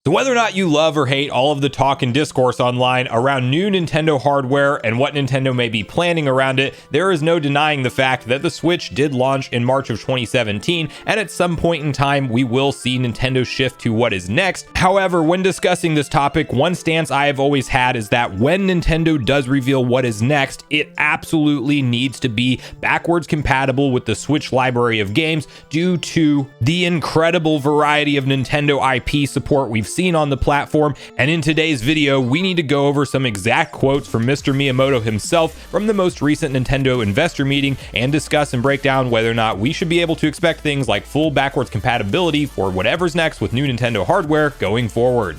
So whether or not you love or hate all of the talk and discourse online around new Nintendo hardware and what Nintendo may be planning around it, there is no denying the fact that the Switch did launch in March of 2017, and at some point in time, we will see Nintendo shift to what is next. However, when discussing this topic, one stance I have always had is that when Nintendo does reveal what is next, it absolutely needs to be backwards compatible with the Switch library of games due to the incredible variety of Nintendo IP support we've seen on the platform. And in today's video, we need to go over some exact quotes from Mr. Miyamoto himself from the most recent Nintendo investor meeting and discuss and break down whether or not we should be able to expect things like full backwards compatibility for whatever's next with new Nintendo hardware going forward.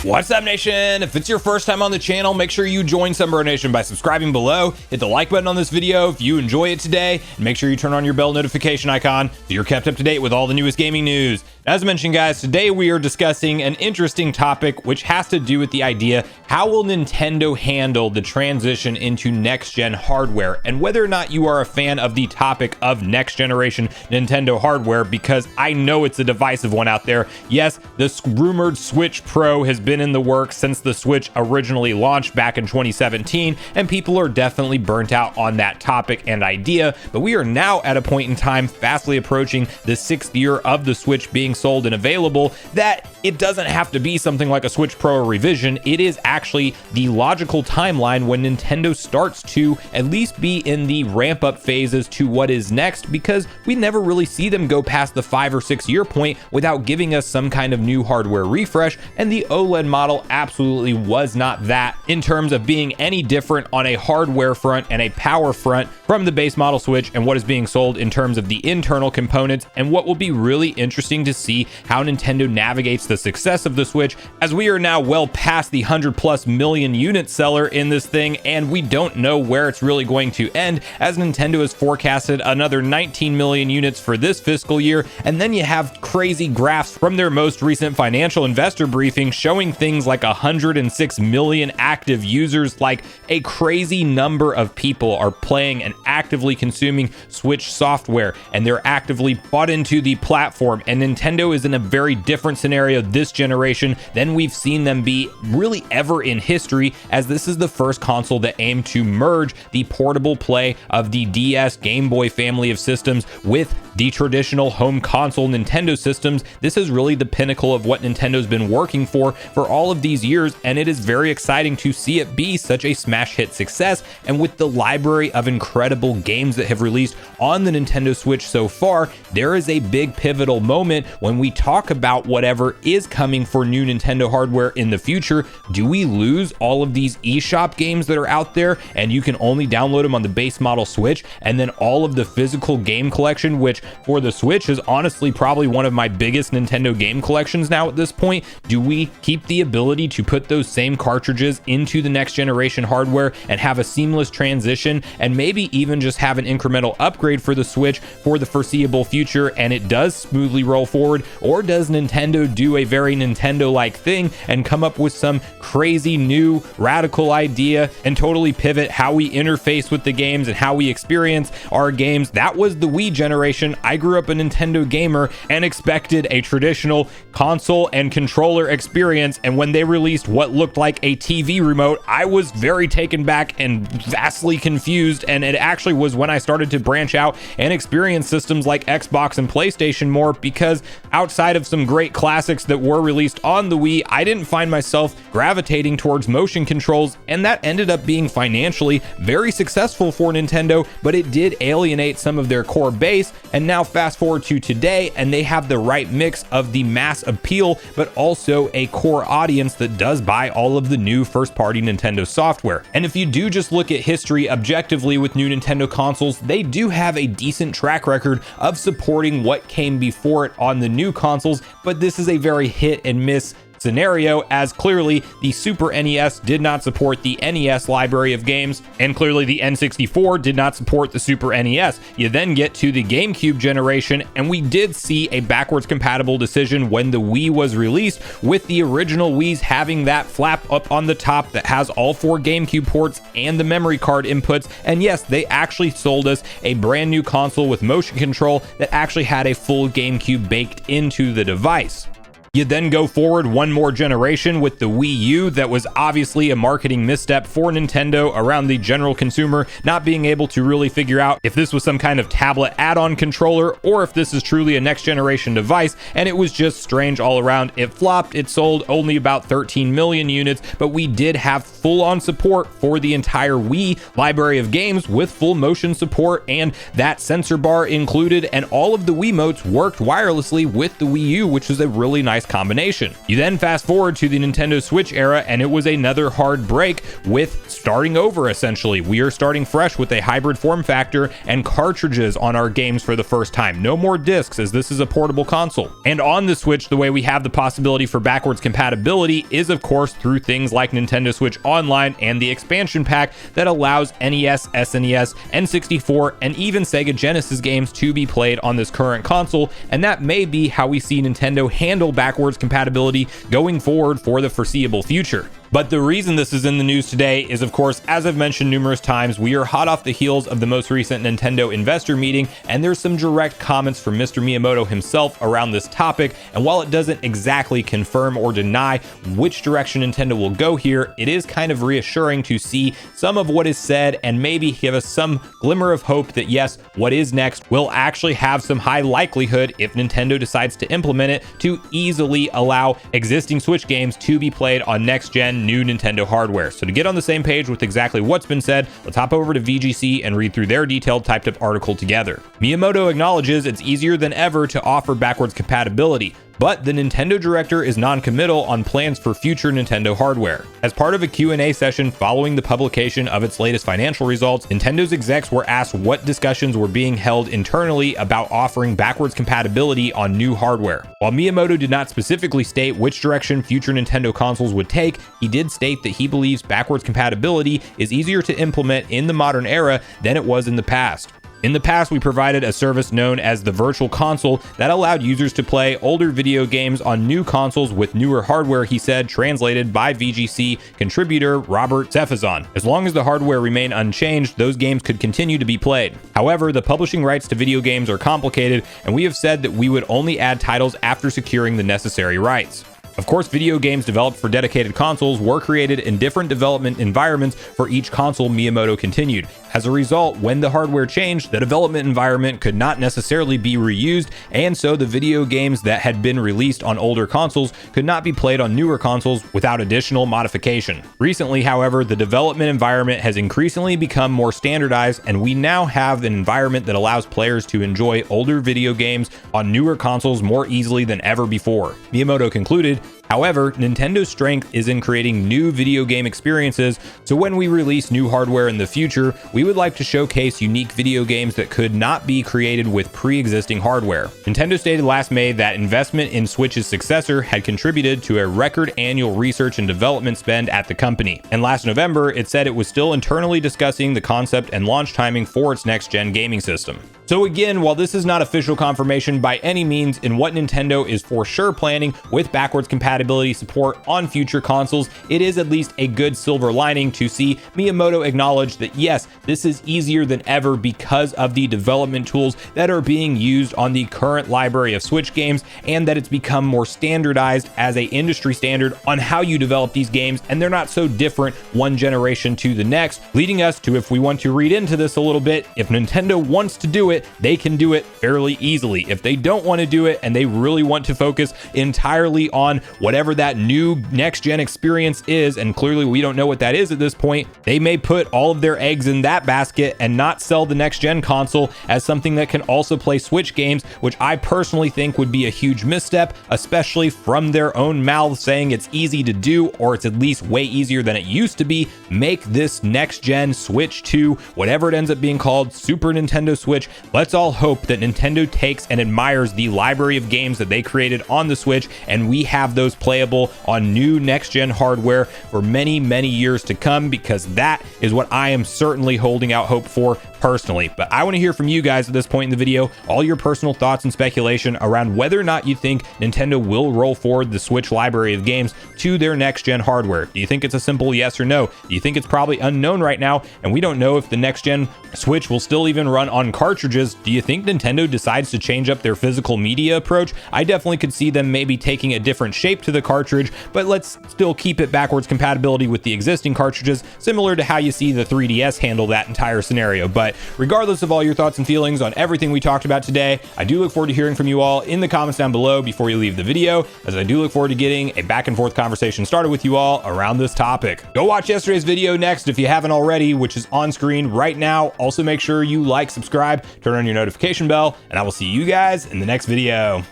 What's up, Nation? If it's your first time on the channel, make sure you join Sunbro Nation by subscribing below, hit the like button on this video if you enjoy it today, and make sure you turn on your bell notification icon so you're kept up to date with all the newest gaming news. As mentioned, guys, today we are discussing an interesting topic which has to do with the idea, how will Nintendo handle the transition into next-gen hardware, and whether or not you are a fan of the topic of next-generation Nintendo hardware, because I know it's a divisive one out there. Yes, the rumored Switch Pro has been in the works since the Switch originally launched back in 2017, and people are definitely burnt out on that topic and idea, but we are now at a point in time fastly approaching the 6th year of the Switch being sold and available, that it doesn't have to be something like a Switch Pro revision. It is actually the logical timeline when Nintendo starts to at least be in the ramp up phases to what is next, because we never really see them go past the 5 or 6 year point without giving us some kind of new hardware refresh, and the OLED model absolutely was not that in terms of being any different on a hardware front and a power front from the base model Switch and what is being sold in terms of the internal components. And what will be really interesting to see how Nintendo navigates the success of the Switch, as we are now well past the 100+ million unit seller in this thing, and we don't know where it's really going to end, as Nintendo has forecasted another 19 million units for this fiscal year. And then you have crazy graphs from their most recent financial investor briefing showing things like 106 million active users. Like, a crazy number of people are playing and actively consuming Switch software, and they're actively bought into the platform, and Nintendo is in a very different scenario this generation than we've seen them be really ever in history, as this is the first console that aimed to merge the portable play of the DS Game Boy family of systems with the traditional home console Nintendo systems. This is really the pinnacle of what Nintendo's been working for all of these years, and it is very exciting to see it be such a smash hit success. And with the library of incredible games that have released on the Nintendo Switch so far, there is a big pivotal moment when we talk about whatever is coming for new Nintendo hardware in the future. Do we lose all of these eShop games that are out there and you can only download them on the base model Switch, and then all of the physical game collection, which for the Switch is honestly probably one of my biggest Nintendo game collections now at this point? Do we keep the ability to put those same cartridges into the next generation hardware and have a seamless transition, and maybe even just have an incremental upgrade for the Switch for the foreseeable future, and it does smoothly roll forward? Or does Nintendo do a very Nintendo-like thing and come up with some crazy new radical idea and totally pivot how we interface with the games and how we experience our games? That was the Wii generation. I grew up a Nintendo gamer and expected a traditional console and controller experience, and when they released what looked like a TV remote, I was very taken back and vastly confused. And it actually was when I started to branch out and experience systems like Xbox and PlayStation more, because outside of some great classics that were released on the Wii, I didn't find myself gravitating towards motion controls, and that ended up being financially very successful for Nintendo, but it did alienate some of their core base. And now fast forward to today, and they have the right mix of the mass appeal, but also a core audience that does buy all of the new first-party Nintendo software. And if you do just look at history objectively with new Nintendo consoles, they do have a decent track record of supporting what came before it on the new consoles, but this is a very hit and miss scenario, as clearly the Super NES did not support the NES library of games, and clearly the N64 did not support the Super NES. You then get to the GameCube generation, and we did see a backwards compatible decision when the Wii was released, with the original Wii's having that flap up on the top that has all 4 GameCube ports and the memory card inputs. And yes, they actually sold us a brand new console with motion control that actually had a full GameCube baked into the device. You then go forward one more generation with the Wii U. That was obviously a marketing misstep for Nintendo around the general consumer not being able to really figure out if this was some kind of tablet add-on controller or if this is truly a next generation device, and it was just strange all around. It flopped. It sold only about 13 million units, but we did have full-on support for the entire Wii library of games with full motion support and that sensor bar included, and all of the Wiimotes worked wirelessly with the Wii U, which was a really nice combination. You then fast forward to the Nintendo Switch era, and it was another hard break with starting over essentially. We are starting fresh with a hybrid form factor and cartridges on our games for the first time. No more discs, as this is a portable console. And on the Switch, the way we have the possibility for backwards compatibility is of course through things like Nintendo Switch Online and the expansion pack that allows NES, SNES, N64, and even Sega Genesis games to be played on this current console, and that may be how we see Nintendo handle backwards compatibility going forward for the foreseeable future. But the reason this is in the news today is, of course, as I've mentioned numerous times, we are hot off the heels of the most recent Nintendo investor meeting, and there's some direct comments from Mr. Miyamoto himself around this topic. And while it doesn't exactly confirm or deny which direction Nintendo will go here, it is kind of reassuring to see some of what is said and maybe give us some glimmer of hope that yes, what is next will actually have some high likelihood, if Nintendo decides to implement it, to easily allow existing Switch games to be played on next-gen new Nintendo hardware. So to get on the same page with exactly what's been said, let's hop over to VGC and read through their detailed typed up article together. Miyamoto acknowledges it's easier than ever to offer backwards compatibility, but the Nintendo director is non-committal on plans for future Nintendo hardware. As part of a Q&A session following the publication of its latest financial results, Nintendo's execs were asked what discussions were being held internally about offering backwards compatibility on new hardware. While Miyamoto did not specifically state which direction future Nintendo consoles would take, he did state that he believes backwards compatibility is easier to implement in the modern era than it was in the past. In the past, we provided a service known as the Virtual Console that allowed users to play older video games on new consoles with newer hardware, he said, translated by VGC contributor Robert Sefazon. As long as the hardware remained unchanged, those games could continue to be played. However, the publishing rights to video games are complicated, and we have said that we would only add titles after securing the necessary rights. Of course, video games developed for dedicated consoles were created in different development environments for each console, Miyamoto continued. As a result, when the hardware changed, the development environment could not necessarily be reused, and so the video games that had been released on older consoles could not be played on newer consoles without additional modification. Recently, however, the development environment has increasingly become more standardized, and we now have an environment that allows players to enjoy older video games on newer consoles more easily than ever before. Miyamoto concluded, however, Nintendo's strength is in creating new video game experiences, so when we release new hardware in the future, we would like to showcase unique video games that could not be created with pre-existing hardware. Nintendo stated last May that investment in Switch's successor had contributed to a record annual research and development spend at the company. And last November, it said it was still internally discussing the concept and launch timing for its next-gen gaming system. So again, while this is not official confirmation by any means in what Nintendo is for sure planning with backwards compatibility support on future consoles, it is at least a good silver lining to see Miyamoto acknowledge that yes, this is easier than ever because of the development tools that are being used on the current library of Switch games, and that it's become more standardized as an industry standard on how you develop these games, and they're not so different one generation to the next, leading us to, if we want to read into this a little bit, if Nintendo wants to do it, they can do it fairly easily. If they don't want to do it and they really want to focus entirely on whatever that new next-gen experience is, and clearly we don't know what that is at this point, they may put all of their eggs in that basket and not sell the next-gen console as something that can also play Switch games, which I personally think would be a huge misstep, especially from their own mouths saying it's easy to do, or it's at least way easier than it used to be. Make this next-gen Switch 2, whatever it ends up being called, Super Nintendo Switch, Let's all hope that Nintendo takes and admires the library of games that they created on the Switch, and we have those playable on new next-gen hardware for many, many years to come, because that is what I am certainly holding out hope for personally. But I want to hear from you guys at this point in the video, all your personal thoughts and speculation around whether or not you think Nintendo will roll forward the Switch library of games to their next-gen hardware. Do you think it's a simple yes or no? Do you think it's probably unknown right now, and we don't know if the next-gen Switch will still even run on cartridges? Do you think Nintendo decides to change up their physical media approach? I definitely could see them maybe taking a different shape to the cartridge, but let's still keep it backwards compatibility with the existing cartridges, similar to how you see the 3DS handle that entire scenario. But regardless of all your thoughts and feelings on everything we talked about today, I do look forward to hearing from you all in the comments down below before you leave the video, as I do look forward to getting a back and forth conversation started with you all around this topic. Go watch yesterday's video next if you haven't already, which is on screen right now. Also make sure you like, subscribe, turn on your notification bell, and I will see you guys in the next video.